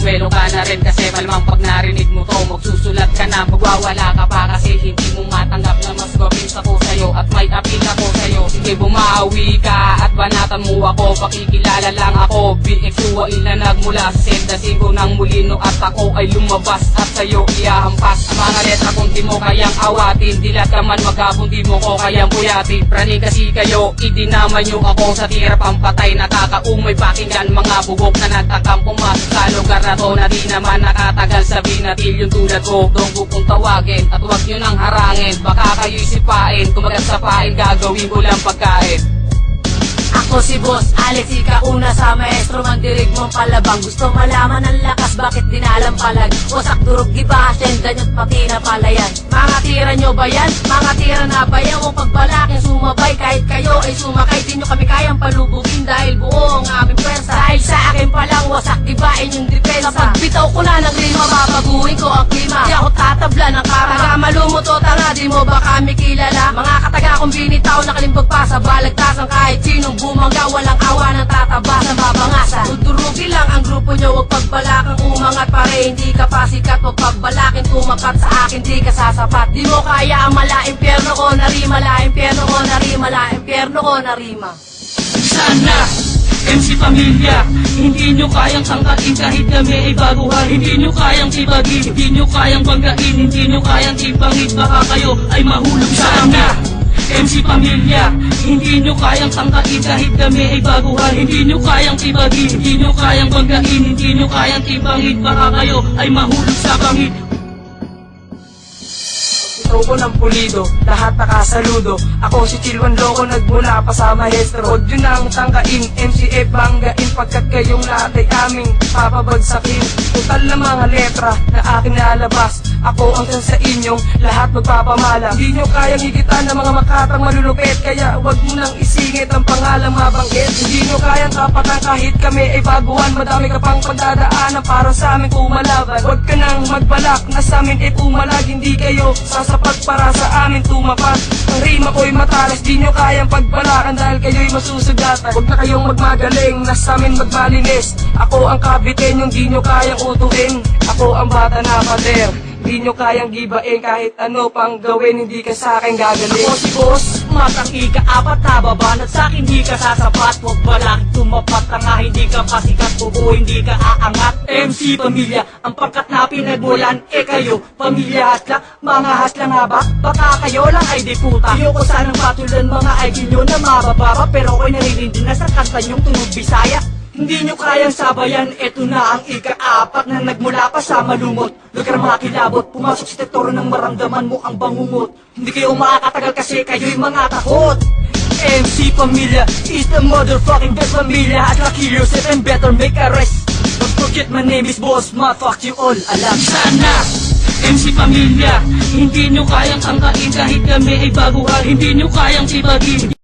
magsuswelo ka na rin kasi malamang pag narinig mo to, magsusulat ka na, magwawala ka pa kasi hindi mo matanggap na mas gawin ako sa'yo at may apil ako sa'yo. Sige bumawi ka at banatan mo ako, pakikilala lang ako, BX2 na nagmula sa Zelda 5 ng Molino at ako ay lumabas at sa'yo iahampas. Ang mga letra kung di mo kayang awatin, dilat ka man magkapon di mo ko kayang buyatin. Prani kasi kayo, idinaman nyo ako sa tira pampatay, nakakaumay pakinggan mga bugok na nagtakang pumasok sa lugar na to na di naman nakatagal sa binatil yung tulad ko. Doon ko kung tawagin at huwag nyo nang harangin, baka kayo'y sipain, kumagat sa pain gagawin ko lang pagkain. Ako si Boss Alex, ikauna sa maestro, mandirig mong palabang. Gusto malaman ang lakas, bakit dinalampalag? Wasak durog giba, senda nyo't pati na palayan. Mga tira nyo ba yan? Mga tira na ba yan? Huwag pagbalakin sumabay, kahit kayo ay sumakay, di nyo kami kayang palubugin dahil buo ang aming pwersa. Dahil sa akin palang wasak gibain yung depensa. Kapag bitaw ko na ng rima, babaguhin ko ang klima. Di ako tatabla ng kama, taga malumuto tanga, di mo ba kami kilala? Mga kataga kong binitaw, nakalimbag pa sa balagtasan, kahit sinong bumangga, walang awa ng tataba sa mabangasan. Tudurugi lang ang grupo nyo, huwag pagbalakang umangat pare, hindi ka pasikat. Huwag pagbalakin tumapat sa akin, di ka sasapat. Di mo kaya ang mala, impyerno ko na rima, la impyerno ko na rima, la impyerno ko na rima. Sana MC Pamilya, hindi nyo kayang tangkain kahit kami ay baguhan. Hindi nyo kayang tibagin, hindi nyo kayang banggain, hindi nyo kayang ibangit, baka kayo ay mahulog sana. MC Pamilya, hindi nyo kayang tangkain kahit kami ay baguhan. Hindi nyo kayang tibagin, hindi nyo kayang banggain, hindi nyo kayang ibangit, baka kayo ay mahulog sa bangit. Ko ng pulido, lahat nakasaludo. Ako si Chilwan Loco, nagmula pa sa maestro. Huwag yun ang tangkain, MCF banggain, pagkat kayong lahat ay aming papabagsakin. Total na mga letra na aking nalabas, ako ang sa inyong lahat magpapamala. Hindi nyo kayang higitan ng mga makatang malulupit, kaya huwag mo nang isingit ang pangalang mabanggit. Hindi nyo kayang kapatan kahit kami ay baguhan, madami ka pang pagdadaanan para sa amin kumalaban. Huwag ka nang magbalak na sa amin ay pumalag, hindi kayo sasapat para sa amin tumapat. Ang rima ko'y matalas, di nyo kayang pagbalakan dahil kayo'y masusugatan. Huwag na kayong magmagaling, na sa amin magmalinis. Ako ang kabitin yung di nyo kayang utuin. Ako ang bata na pader, di nyo kayang gibain, kahit ano pang gawin, hindi ka sa akin gagaling. Ako si Boss, matang ika-apat na babanat sa akin, di ka sasapat. Huwag balak tumapat na nga, hindi ka pasikat, bubo, hindi ka aangat. MC Pamilya, ang pangkat na pinagmulan, kayo, pamilya hasla, mga hasla nga ba? Baka kayo lang ay diputa. Ayoko sanang patulan mga idol nyo na mabababa, pero ako'y naririndi na sa kanta nyong tunog Bisaya. Hindi nyo kayang sabayan, eto na ang ika-apat na nagmula pa sa malumot. Lugar mga kilabot, pumasok sa tektoro ng maramdaman mo ang bangungot. Hindi kayo makakatagal kasi kayo'y mga takot. MC Pamilya is the motherfucking best pamilya. At la kill yourself and better make a rest. Don't forget my name is Boss, fuck you all, alam sana. MC Pamilya, hindi nyo kayang tangkain kahit kami ay baguhan. Hindi nyo kayang tibagin.